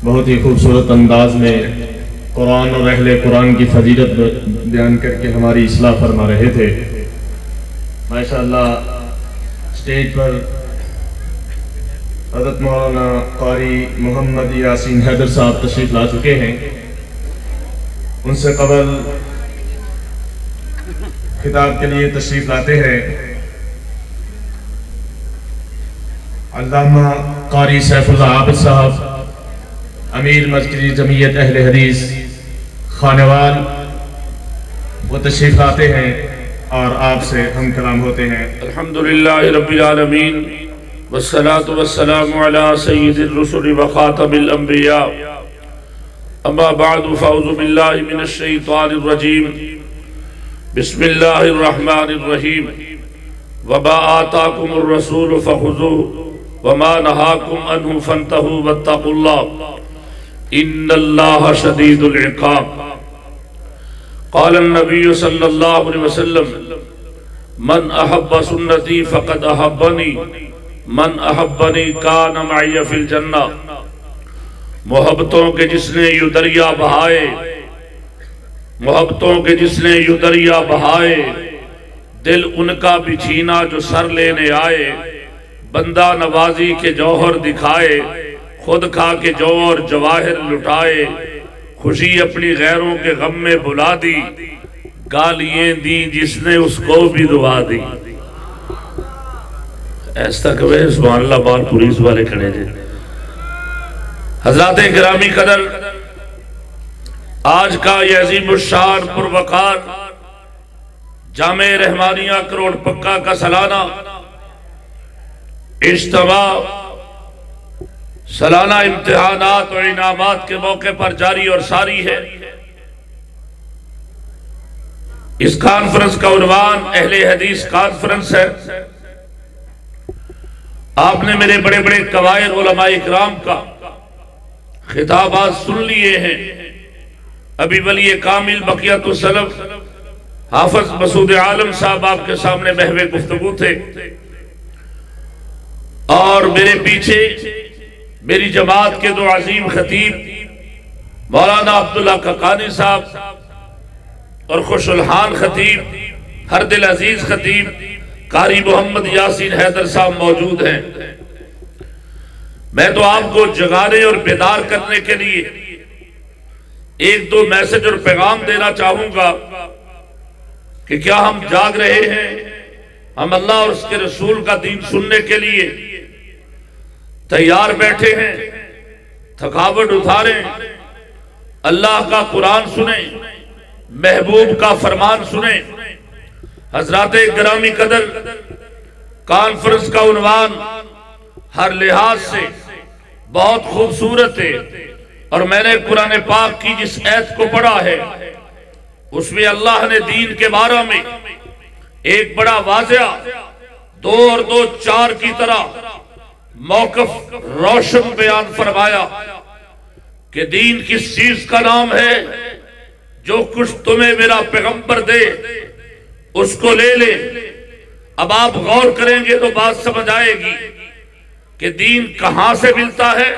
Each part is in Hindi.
बहुत ही खूबसूरत अंदाज में कुरान और अहले कुरान की फजीलत बयान करके हमारी इस्लाह फरमा रहे थे। माशाअल्लाह स्टेज पर हज़रत मौलाना क़ारी मोहम्मद यासीन हैदर साहब तशरीफ ला चुके हैं। उनसे कबल खिताब के लिए तशरीफ लाते हैं अल्लामा क़ारी सैफुल्लाह आबिद साहब, अमीर मस्जिद जमीयत अहले हदीस खानेवाल। वो तशरीफ लाते हैं और आपसे हम कलाम होते हैं। अल्हम्दुलिल्लाह रब्बिल आलमीन वस्सलातु वस्सलामु अला सय्यिदिर रुसुल व खातमिल अंबिया अम्मा बअद फअऊज़ु बिल्लाहि मिनश शैतानिर रजीम बिस्मिल्लाहिर रहमानिर रहीम वमा आताकुमुर रसूल फखुज़ूहु वमा नहाकुम अन्हु फंतहू वत्तकुल्लाह इन्नल्लाह शदीदुल इक़ाब। क़ाल नबी सल्लल्लाहु अलैहि वसल्लम मन अहब्ब सुन्नती फ़क़द अहब्बनी मन अहब्बनी कान मअय फ़िल जन्ना। मोहब्बतों के जिसने यूं दरिया बहाए, मोहब्बतों के जिसने यूं दरिया बहाए, दिल उनका भी छीना जो सर लेने आए। बंदा नवाजी के जौहर दिखाए, खुद खा के जौहर जवाहिर लुटाए। खुशी अपनी गैरों के गम में बुला दी, गालियां दी जिसने उसको भी दुआ दी। ऐसा कवे सुभान अल्लाह बाल पुलिस वाले खड़े थे। हज़रात गिरामी कदर, आज का ये अजीम शान पुरवकार जामे रहमानिया करोड़ पक्का का सालाना इज्तिमा सालाना इम्तिहानात और इनामात के मौके पर जारी और सारी है। इस कॉन्फ्रेंस का उन्वान अहले हदीस कॉन्फ्रेंस है। आपने मेरे बड़े बड़े कवायद उलमाए इकराम का खिताबात सुन लिए हैं। अभी वली कामिल बकियतुस सलफ हाफिज मसूद आलम साहब आपके सामने महवे गुफ्तगू थे और मेरे पीछे मेरी जमात के दो अजीम खतीब मौलाना अब्दुल्ला ककानी साहब और खुशुलहान खतीब हरदिल अजीज खतीब कारी मोहम्मद यासीन हैदर साहब मौजूद हैं। मैं तो आपको जगाने और बेदार करने के लिए एक दो मैसेज और पैगाम देना चाहूंगा कि क्या हम जाग रहे हैं? हम अल्लाह और उसके रसूल का दीन सुनने के लिए तैयार बैठे हैं? थकावट उतारें, अल्लाह का कुरान सुने, महबूब का फरमान सुने। हजरात गिरामी कदर, कॉन्फ्रेंस का उन्वान हर लिहाज से बहुत खूबसूरत है और मैंने कुरान पाक की जिस आयत को पढ़ा है उसमें अल्लाह ने दीन के बारे में एक बड़ा वाज़िया 2 और 2 4 की तरह मौक़िफ़ रोशन बयान फरमाया कि दीन किस चीज का नाम है। जो कुछ तुम्हें मेरा पैगंबर दे उसको ले ले। अब आप गौर करेंगे तो बात समझ आएगी कि दीन कहां से मिलता है।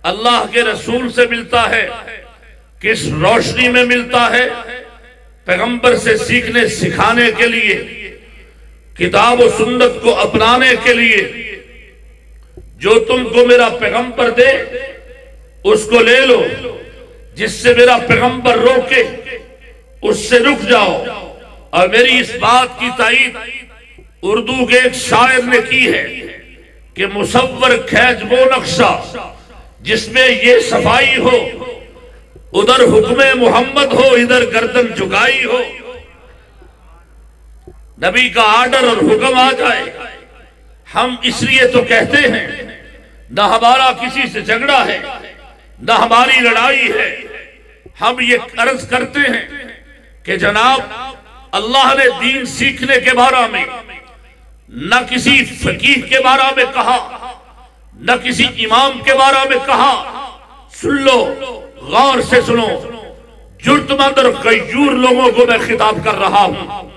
अल्लाह के रसूल से मिलता है। किस रोशनी में मिलता है? पैगंबर से सीखने सिखाने के लिए, किताब और सुन्नत को अपनाने के लिए। जो तुमको मेरा पैगंबर दे उसको ले लो, जिससे मेरा पैगंबर रोके उससे रुक जाओ। और मेरी इस बात की तायीद उर्दू के एक शायर ने की है कि मुसव्वर खैज वो नक्शा जिसमें ये सफाई हो, उधर हुक्मे मोहम्मद हो, इधर गर्दन झुकाई हो। नबी का आर्डर और हुक्म आ जाए। हम इसलिए तो कहते हैं न हमारा किसी से झगड़ा है, न हमारी लड़ाई है। हम ये अर्ज करते हैं कि जनाब अल्लाह ने दीन सीखने के बारे में न किसी फकीह के बारे में कहा, न किसी इमाम के बारे में कहा। सुन लो, गौर से सुनो। जुर्तमंद और गयूर लोगों को मैं खिताब कर रहा हूं।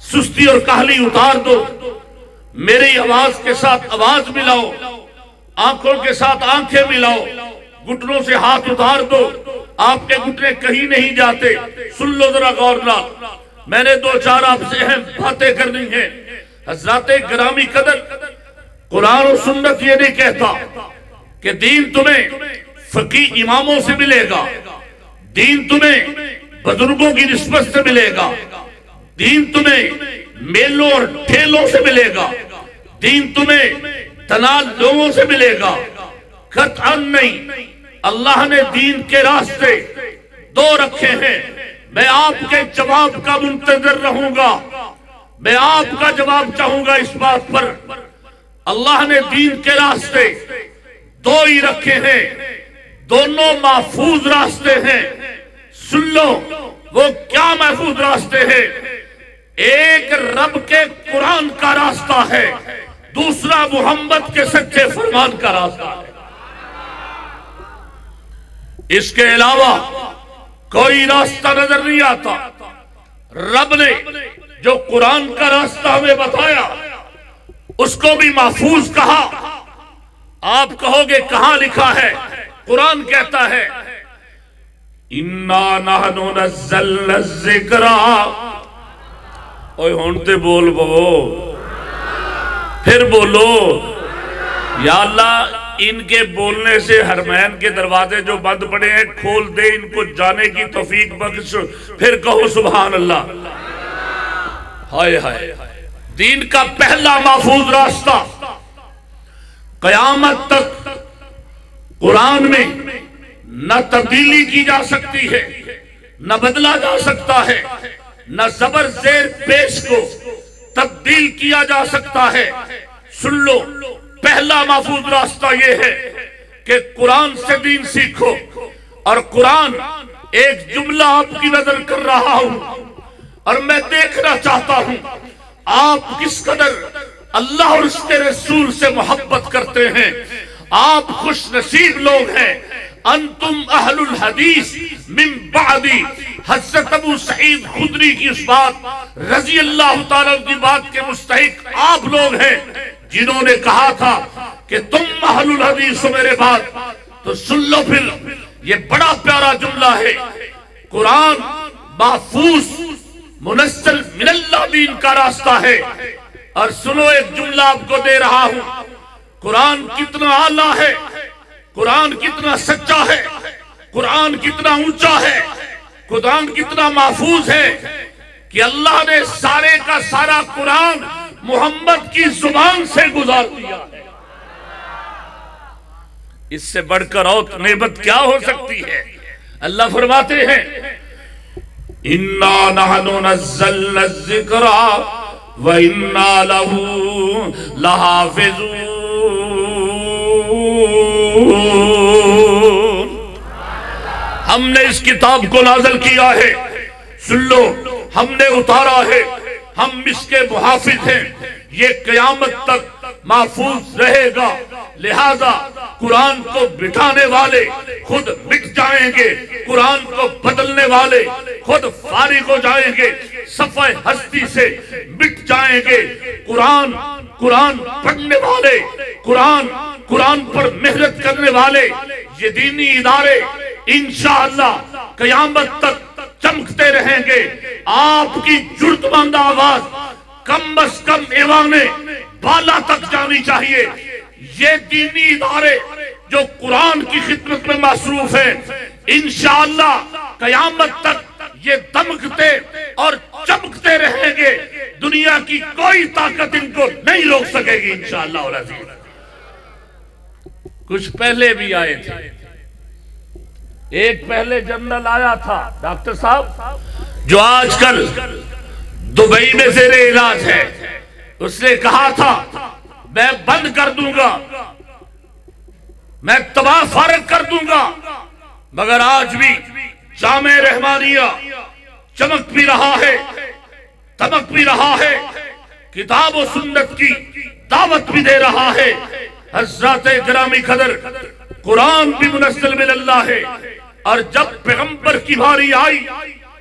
सुस्ती और काहली उतार दो, मेरी आवाज के साथ आवाज मिलाओ, आंखों के साथ आंखें मिलाओ, घुटनों से हाथ उतार दो, आपके घुटने कहीं नहीं जाते। सुन लो जरा गौर ना, मैंने दो चार आपसे अहम बातें करनी है। हज़राते गिरामी कदर, कुरान और सुन्नत ये नहीं कहता कि दीन तुम्हें फकीह इमामों से मिलेगा, दीन तुम्हें बुजुर्गों की निस्बत से मिलेगा, दीन तुम्हें मेलों और ठेलों से मिलेगा, दीन तुम्हें तनाल लोगों से मिलेगा। कतअन नहीं। अल्लाह ने दीन के रास्ते दो रखे हैं। मैं आपके जवाब का मुंतजर रहूंगा, मैं आपका जवाब चाहूंगा इस बात पर। अल्लाह ने दीन के रास्ते दो ही रखे हैं, दोनों महफूज रास्ते हैं। सुन लो वो क्या महफूज रास्ते हैं। एक रब के कुरान का रास्ता है, दूसरा मोहम्मद के सच्चे फरमान का रास्ता है। इसके अलावा कोई रास्ता नजर नहीं आता। रब ने जो कुरान का रास्ता हमें बताया उसको भी महफूज कहा। आप कहोगे कहां लिखा है? कुरान कहता है इन्ना नहनु नज़्ज़लना ज़िक्रा। ओए हुण ते बोल बो, फिर बोलो। या अल्लाह, इनके बोलने से हरमैन के दरवाजे जो बंद पड़े हैं खोल दे, इनको जाने की तौफीक बख्श। फिर कहो सुभान अल्लाह। हाय हाय। दीन का पहला महफूज रास्ता, कयामत तक कुरान में न तब्दीली की जा सकती है, न बदला जा सकता है, न जबर जेर पेश को तब्दील किया जा सकता है। सुन लो, पहला महफूज रास्ता यह है कि कुरान से दीन सीखो। और कुरान एक जुमला आपकी नजर कर रहा हूं और मैं देखना चाहता हूं आप किस कदर अल्लाह और उसके रसूल से मोहब्बत करते हैं। आप खुश नसीब लोग हैं। अंतुम अहलुल हदीस मिन बादी। हज़रत अबू सईद खुदरी की उस बात रज़ी अल्लाह तआला की बात के मुस्तहिक आप लोग हैं जिन्होंने कहा था कि तुम अहलुल हदीस हो मेरे बाद। तो सुन लो फिर, ये बड़ा प्यारा जुमला है। कुरान महफूज मुनस्सल मिनल्लाह दीन का रास्ता है। और सुनो, एक जुमला आपको दे रहा हूं। कुरान कितना आला है, कुरान कितना सच्चा है, कुरान कितना ऊंचा है, कुरान कितना महफूज है कि अल्लाह ने सारे का सारा कुरान मोहम्मद की जुबान से गुजार दिया है। इससे बढ़कर और नेमत क्या हो सकती है? अल्लाह फरमाते हैं इन्ना नहनु नज़्ज़लना ज़िक्रा व इन्ना लहू लहाफ़िज़ून। हमने इस किताब को नाज़िल किया है। सुन लो, हमने उतारा है, हम इसके मुहाफिज हैं। ये क़यामत तक महफूज रहेगा। लिहाजा कुरान को बिठाने वाले खुद मिट जाएंगे, कुरान को बदलने वाले खुद फारिग हो जाएंगे, सफ़े हस्ती से मिट जाएंगे। कुरान कुरान पढ़ने वाले, कुरान पर मेहनत करने वाले ये दीनी इदारे इंशाअल्लाह क़यामत तक चमकते रहेंगे। आपकी जुर्तमंद आवाज कम अज कम ऐवाने बाला तक जानी चाहिए। ये दीनी इदारे जो कुरान की खिदमत में मसरूफ है, इंशाअल्लाह क़यामत तक ये दमकते और चमकते रहेंगे। दुनिया की कोई ताकत इनको नहीं रोक सकेगी इंशाअल्लाह। कुछ पहले भी आए थे। एक पहले जनरल आया था डॉक्टर साहब, जो आजकल दुबई में ज़ेरे इलाज है। उसने कहा था मैं बंद कर दूंगा, मैं तबाह फारग कर दूंगा। मगर आज भी जामे रहमानिया चमक भी रहा है, तमक भी रहा है, किताब और सुन्नत की दावत भी दे रहा है। हज़रात गिरामी कदर, कुरान भी मुनस्सिल मिनल्लाह है। और जब पैगंबर की बारी आई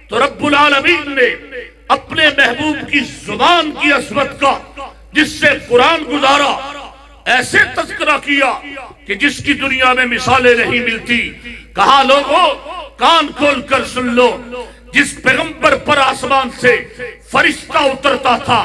तो रब्बुल आलमीन ने अपने महबूब की जुबान की असमत का, जिससे कुरान गुजारा, ऐसे तज़किरा किया कि जिसकी दुनिया में मिसालें नहीं मिलती। कहा लोगों कान खोल कर सुन लो, जिस पैगंबर पर आसमान से फरिश्ता उतरता था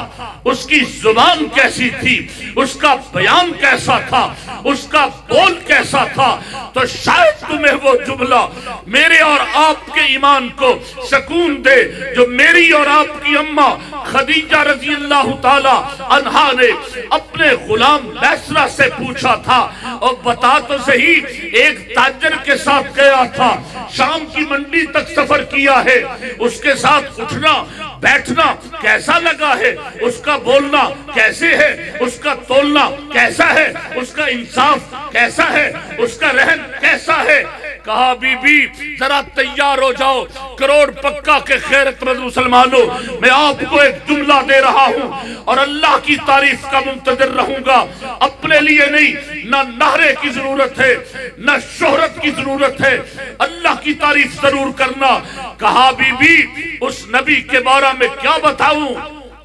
उसकी जुबान कैसी थी, उसका बयान कैसा था, उसका बोल कैसा था, तो शायद तुम्हें वो जुमला मेरे और आपके ईमान को सुकून दे जो मेरी और आपकी अम्मा खदीजा रजी अल्लाह ताला अन्हा ने अपने गुलाम बैसरा से पूछा था। और बता तो सही, एक ताजर के साथ गया था, शाम की मंडी तक सफर किया है, उसके साथ उठना बैठना कैसा लगा है, उसका बोलना कैसे है, उसका तोलना कैसा है, उसका इंसाफ कैसा है, उसका रहन कैसा है। कहा बीबी जरा तैयार हो जाओ, करोड़ पक्का के खैरतमंद मुसलमानों, मैं आपको एक जुमला दे रहा हूँ और अल्लाह की तारीफ का मुंतज़िर रहूंगा। अपने लिए नहीं, ना नारे की जरूरत है, ना शोहरत की जरूरत है, अल्लाह की तारीफ जरूर करना। कहा बीबी उस नबी के बारे में क्या बताऊं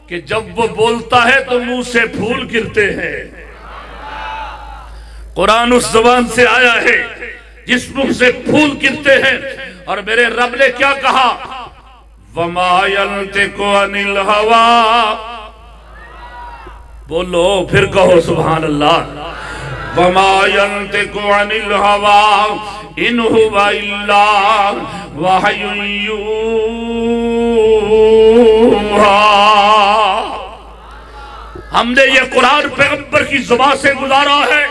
कि जब वो बोलता है तो मुंह से फूल गिरते हैं। कुरान उस ज़बान से आया है जिस मुंह से फूल गिरते हैं। और मेरे रब ने क्या कहा, वमा यंतिकु अनिल हवा, बोलो फिर कहो सुभान अल्लाह। वमा यंतिकु अनिल हवा इन हुवा इल्ला वहयुन यूहा। हमने ये कुरान पैगंबर की जुबान से गुजारा है।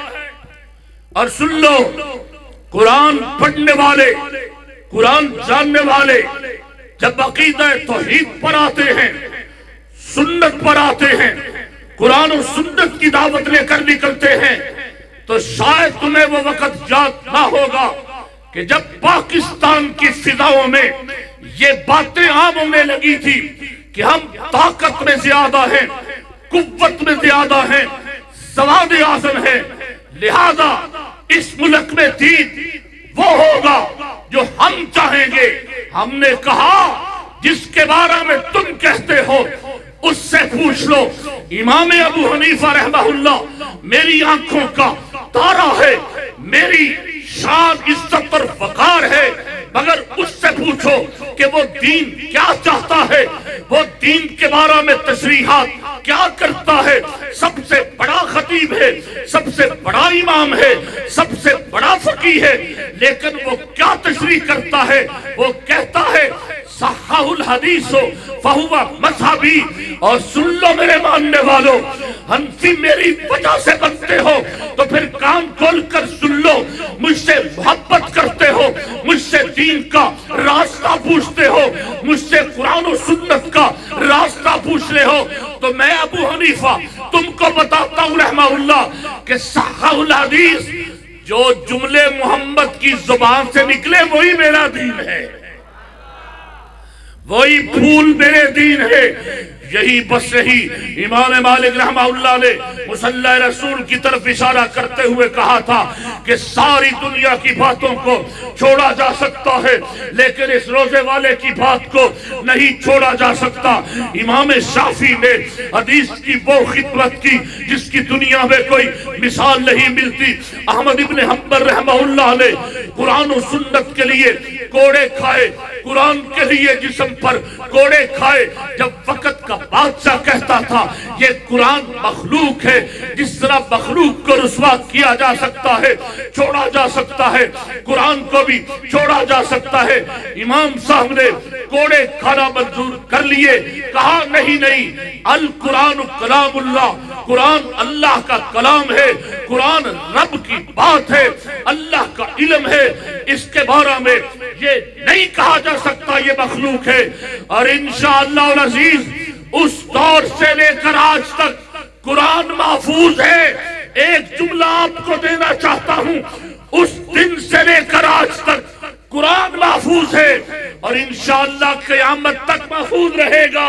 और सुन लो, कुरान पढ़ने वाले, कुरान जानने वाले जब अकीदा तौहीद पर आते हैं, सुन्नत पर आते हैं, कुरान और सुन्नत की दावत लेकर निकलते हैं, तो शायद तुम्हें वो वक्त याद ना होगा कि जब पाकिस्तान की फिजाओं में ये बातें आम होने लगी थी कि हम ताकत में ज्यादा हैं, कुव्वत में ज्यादा हैं, सवाद आज़म है, लिहाजा इस मुल्क में दीन वो होगा जो हम चाहेंगे। हमने कहा जिसके बारे में तुम कहते हो उससे पूछ लो। इमाम अबू हनीफा रहमहुल्लाह मेरी आंखों का तारा है, मेरी शान इज्जत और वकार है, मगर उससे पूछो कि वो दीन क्या चाहता है, वो दीन के बारे में तशरीहात क्या करता है। सबसे बड़ा खतीब है, सबसे बड़ा इमाम है, सबसे बड़ा फकीह है, लेकिन वो क्या तशरीह करता है, वो कहता है सहाहुल हदीसो फहुवा मज़हबी। और सुन लो मेरे मानने वालों, हनफी मेरी वजह से बनते हो तो फिर कान खोल कर सुन लो। मुझसे मोहब्बत करते हो, मुझसे दीन का रास्ता पूछते हो, मुझसे कुरान और सुन्नत का रास्ता पूछ रहे हो, तो मैं अबू हनीफा तुमको बताता हूँ रहमहुल्लाह कि सहाहुल हदीस जो जुमले मोहम्मद की जुबान से निकले वही मेरा दीन है, वही फूल मेरे दीन है। यही बस यही इमाम मालिक रहमहुल्लाह ने मुसल्ला रसूल की तरफ इशारा करते हुए कहा था कि सारी दुनिया की बातों को छोड़ा जा सकता है, लेकिन इस रोजे वाले की बात को नहीं छोड़ा जा सकता। इमाम शाफी ने हदीस की वो खिदमत की जिसकी दुनिया में कोई मिसाल नहीं मिलती। अहमद इब्न हंबल रहमहुल्लाह ने कुरान और सुन्नत के लिए कोड़े खाए, कुरान के लिए जिस्म पर कोड़े खाए। जब वक्त का बादशाह कहता था ये कुरान मखलूक है, जिस तरह मखलूक को रुस्वा किया जा सकता है, छोड़ा जा सकता है, कुरान को भी छोड़ा जा सकता है। इमाम साहब ने कोड़े खाना मंजूर कर लिए, कहा नहीं नहीं, अल कुरान कलामुल्लाह, कुरान अल्लाह का कलाम है, कुरान रब की बात है, अल्लाह का इल्म है, इसके बारे में ये नहीं कहा जा सकता ये मखलूक है। और इंशाअल्लाह अल अजीज उस दौर से लेकर आज तक कुरान महफूज है। एक जुमला आपको देना चाहता हूं, उस दिन से लेकर आज तक कुरान महफूज है और इंशाअल्लाह क़यामत तक महफूज रहेगा।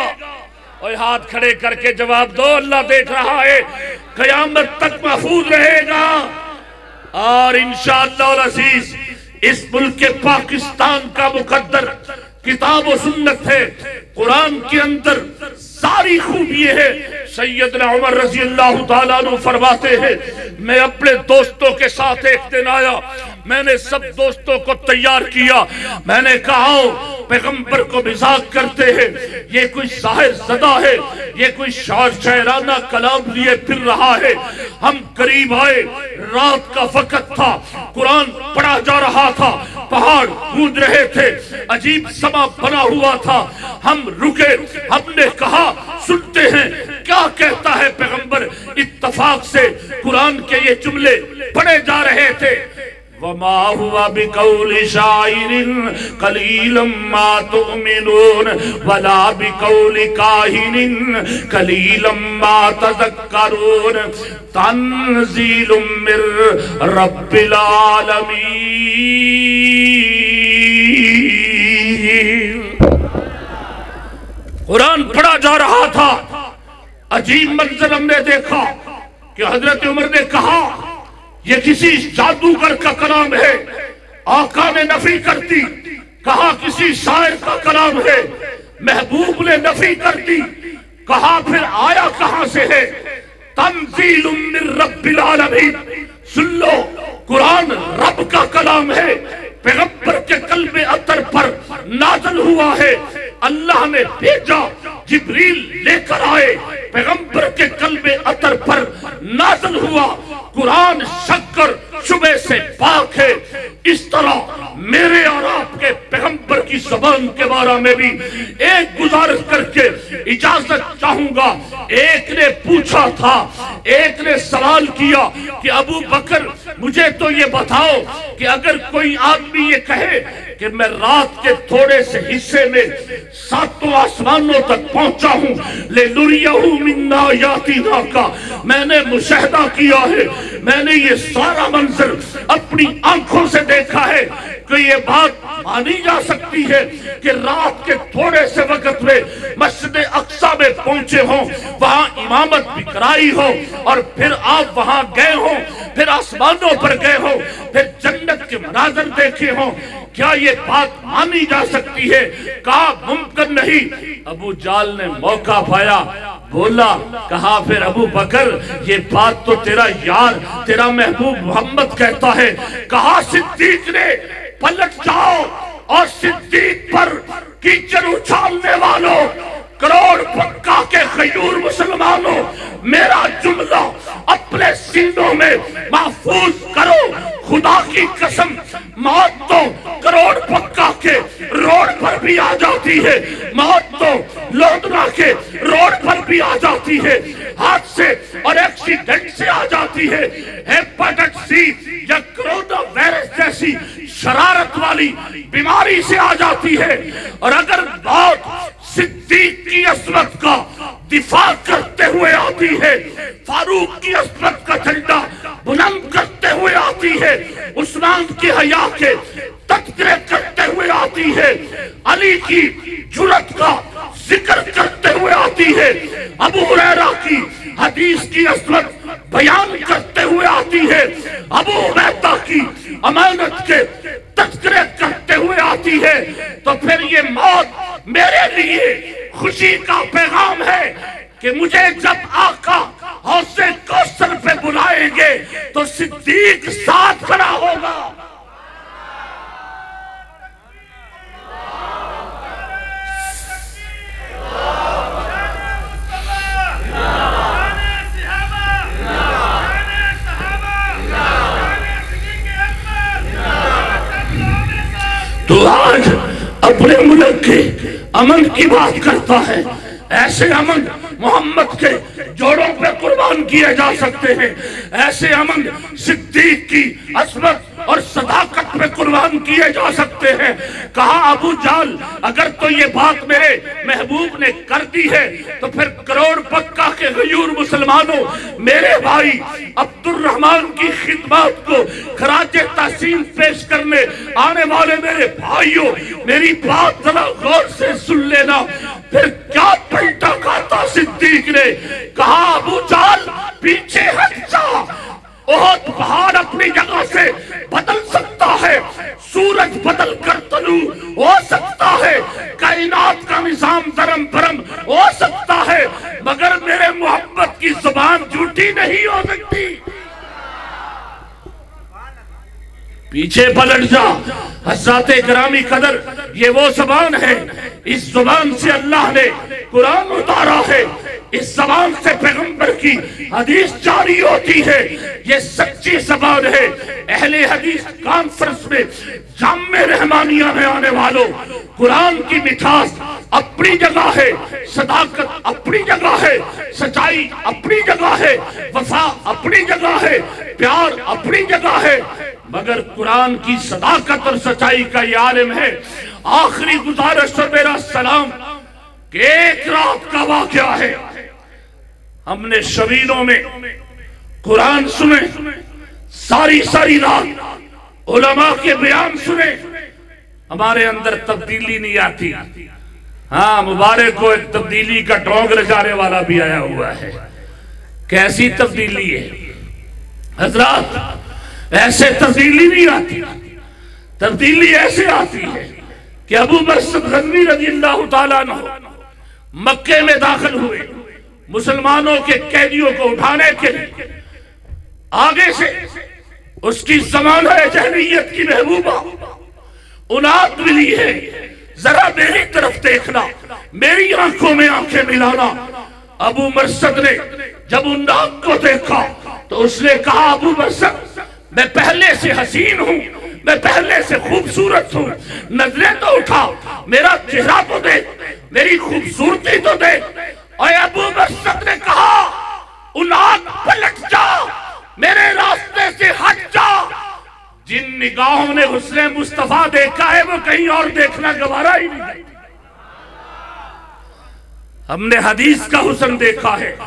और हाथ खड़े करके जवाब दो, अल्लाह देख रहा है, क़यामत तक महफूज रहेगा। और इंशाअल्लाह अल अजीज इस मुल्क के पाकिस्तान का मुकद्दर किताब और सुन्नत है। कुरान के अंदर सारी खूबी है। सैयदना उमर रजी अल्लाह ताला अन्हु फरमाते हैं, मैं अपने दोस्तों के साथ एक दिन आया, मैंने सब दोस्तों को तैयार किया, मैंने कहा पैगंबर को मजाक करते हैं, ये कोई शायर ज़दा है, ये कोई शायराना कलाम लिए फिर रहा है। हम करीब आए, रात का वक्त था, कुरान पढ़ा जा रहा था, पहाड़ गूंज रहे थे, अजीब समा बना हुआ था। हम रुके, हमने कहा सुनते हैं क्या कहता है पैगंबर। इत्तफाक से कुरान के ये जुमले पढ़े जा रहे थे, वमा हुआ बिकौलि शाइरिन कलीलम मा तुमिनून वला बिकौलि काहिनिन कलीलम मा तज़क्करून तन्ज़ीलुम मिर रब्बिल आलमीन। कुरान पढ़ा जा रहा था, अजीब मंजर हमने देखा कि हजरत उमर ने कहा ये किसी जादूगर का कलाम है। आका ने नफी कर दी, कहा किसी शायर का कलाम है। महबूब ने नफी कर दी, कहा फिर आया कहां से है। तंज़ीलुम मिर रब्बिल आलमीन, सुन लो कुरान रब का कलाम है, पैगंबर के कल्बे अतर पर नाज़िल हुआ है। अल्लाह ने भेजा, जिब्रील लेकर आए, पैगंबर के कल्बे अतर पर नाज़िल हुआ। कुरान शक्कर शुबे से पाक है। इस तरह मेरे और आपके पैगंबर की ज़बान के बारे में भी एक गुजारिश करके इजाजत चाहूंगा। एक ने पूछा था, एक ने सवाल किया कि अबू बकर मुझे तो ये बताओ कि अगर कोई आदमी ये कहे कि मैं रात के थोड़े से हिस्से में सातों आसमानों तक पहुंचा हूं, ले नुरियहु मिन्ना यातीना का मैंने मुशाहिदा किया है, मैंने ये सारा मंजर अपनी आंखों से देखा है, कि ये बात मानी जा सकती है कि रात के थोड़े से वक्त में मस्जिद अक्सा में पहुंचे हो, वहां इमामत भी कराई हो और फिर आप वहां गए हो, फिर आसमानों पर गए हो, फिर जन्नत के मनाजर देखे हो, क्या ये बात मानी जा सकती है? कहा मुमकिन नहीं। अबू जाल ने मौका पाया, बोला, कहा फिर अबू बकर ये बात तो तेरा यार, तेरा महबूब मोहम्मद कहता है। कहा सिद्दीक ने, पलट जाओ और सिद्दीक पर कीचड़ उछालने वालों, करोड़ पक्का के खयूर मुसलमानों, मेरा जुमला अपने सीनों में महफूज करो। खुदा की कसम, मौत तो करोड़ पक्का के रोड पर भी आ जाती है, मौत तो लोधना के रोड पर भी आ जाती है, हादसे और एक्सीडेंट से आ जाती है, हेपेटाइटिस सी या कोरोना वायरस जैसी शरारत वाली बीमारी से आ जाती है। और अगर मौत सिद्दीक की असमत का दिफा करते हुए आती है, फारूक की असमत का झंडा बुलंद करते हुए आती है, उस्मान की हया के तस्करे करते हुए आती है, अली की जुर्रत का जिक्र करते हुए आती है, अबू हुरैरा की हदीस की असमत बयान करते हुए आती है, अबू उबैदा की अमानत के तस्करे करते हुए आती है, तो फिर ये मौत मेरे लिए खुशी का पैगाम है कि मुझे जब आका हौसे कौसर पे बुलाएंगे तो सिद्दीक साथ खड़ा होगा। तो आज अपने मुल्क के अमन की बात करता है, ऐसे अमन मोहम्मद के जोड़ों पे कुर्बान किए जा सकते हैं, ऐसे अमन सिद्दीक की असमत और सदाकत पे कुर्बान किए जा सकते हैं। कहा अबू जाल अगर तो ये बात मेरे महबूब ने कर दी है तो फिर करोड़ पक्का के गयूर मुसलमानों, मेरे भाई अब्दुर्रहमान की खिदमत को खराज तहसीन पेश करने आने वाले मेरे भाइयों, मेरी बात जरा गौर से सुन लेना। फिर क्या पलटा खाता सिद्दीक ने, कहा अबू जाल पीछे हट जा, ओहद पहाड़ अपनी जगह से बदल सकता है, सूरज बदल कर तलू हो सकता है, कायनात का निजाम दरम भरम हो सकता है, छोटी नहीं हो सकती। पीछे पलट जा। हज़रत गिरामी कदर, ये वो ज़बान है, इस ज़बान से अल्लाह ने कुरान उतारा है, इस ज़बान से पैगंबर की हदीस जारी होती है। ये सच्ची ज़बान है। अहले हदीस कॉन्फ्रेंस में जामे रहमानिया में आने वालों, कुरान की मिठास अपनी जगह है, सदाकत अपनी जगह है, सच्चाई अपनी जगह है, वफा अपनी जगह है, प्यार अपनी जगह है, मगर कुरान की सदाकत और सच्चाई का ये आलिम है। आखिरी गुजारिश और मेरा सलाम कि एक रात का वाकया है, हमने शबीलों में कुरान सुने, सारी सारी रात उलमा के बयान सुने, हमारे अंदर तब्दीली नहीं आती। हाँ, मुबारक को एक तब्दीली का टोंग रचाने वाला भी आया हुआ है। कैसी तब्दीली है हजरात? ऐसे तब्दीली नहीं आती। तब्दीली ऐसे आती है कि अबू मरसद गज़वी रज़ियल्लाहु ताला अन्हु मक्के में दाखिल हुए, मुसलमानों के कैदियों को उठाने के लिए। आगे से उसकी ज़माना जहलियत की महबूबा उनाद मिली है, जरा मेरी तरफ देखना, मेरी आंखों में आंखें मिलाना। अबू मरसद ने जब उन नाक को देखा तो उसने कहा, अबू मरसद, मैं पहले से हसीन हूं, मैं पहले से खूबसूरत हूं, नजरें तो उठा, मेरा चेहरा तो देख, मेरी खूबसूरती तो देख। और अबू मरसद ने कहा, उन आंख पलट जा, मेरे रास्ते से हट जा। जिन निगाहों ने हुस्ने मुस्तफा देखा है वो कहीं और देखना गवारा ही नहीं। हमने हदीस का हुस्न देखा है,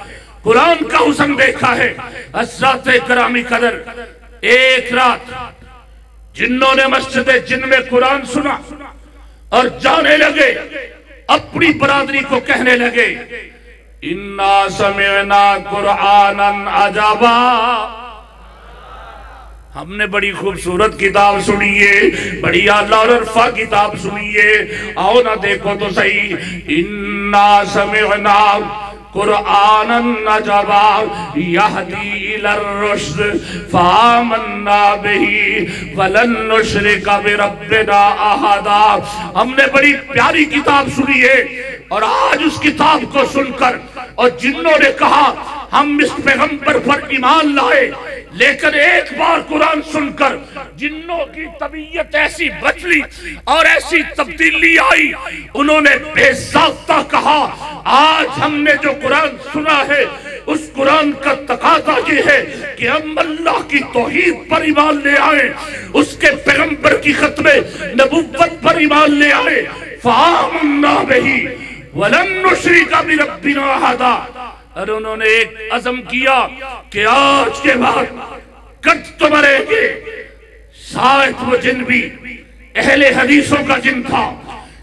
कुरान का हुस्न देखा है। हज़रत गिरामी कदर एक रात जिन्नों ने मस्जिद जिन में कुरान सुना और जाने लगे, अपनी बरादरी को कहने लगे, इन्ना समिअना कुरआनन अजबा, हमने बड़ी खूबसूरत किताब सुनी है, बड़ी आला और अरफा किताब सुनी है, आओ ना देखो तो सही। इन्ना समिअना कुरआनन अजबा यहदी इलर रुश्द फामन्ना बिही वलन नुश्रिका बिरब्बिना अहदा। हमने बड़ी प्यारी किताब सुनी है और आज उस किताब को सुनकर और जिन्नों ने कहा हम इस पैगंबर पर ईमान लाए, लेकिन एक बार कुरान सुनकर जिन्नों की तबीयत ऐसी बदली और ऐसी तब्दीली आई, उन्होंने बेसाख्ता कहा, आज हमने जो कुरान सुना है उस कुरान का तकाज़ा ये है कि हम अल्लाह की तौहीद पर ईमान ले आए, उसके पैगंबर की खत्मे नबुव्वत पर ईमान ले आए। फ़आमन्ना बिही वलन नुश्रिका बिरब्बिना अहदा। और उन्होंने एक अज़म किया कि आज के बाद कट तो मरेंगे। शायद वो जिन भी अहले हदीसों का जिन था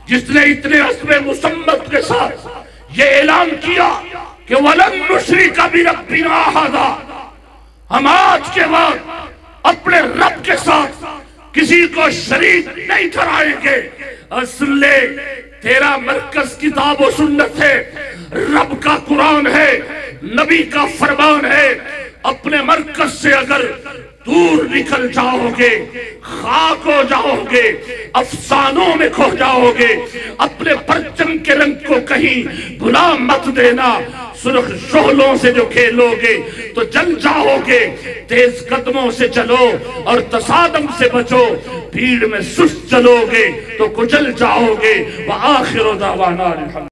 जिसने इतने अज़्म मुसम्मत के साथ ये ऐलान किया कि वलन नुश्रिका बिरब्बिना अहदा, हम आज के बाद अपने रब के साथ किसी को शरीक नहीं ठहराएंगे। असले तेरा मरकज किताब और सुन्नत है, रब का कुरान है, नबी का फरमान है। अपने मरकज से अगर दूर निकल जाओगे, खाक हो जाओगे, अफसानों में खो जाओगे, अपने परचम के रंग को कहीं भुला मत देना। सुर्ख शोलों से जो खेलोगे तो जल जाओगे, तेज कदमों से चलो और तसादम से बचो, भीड़ में सुस्त चलोगे तो कुचल जाओगे। व आखिर दावाना।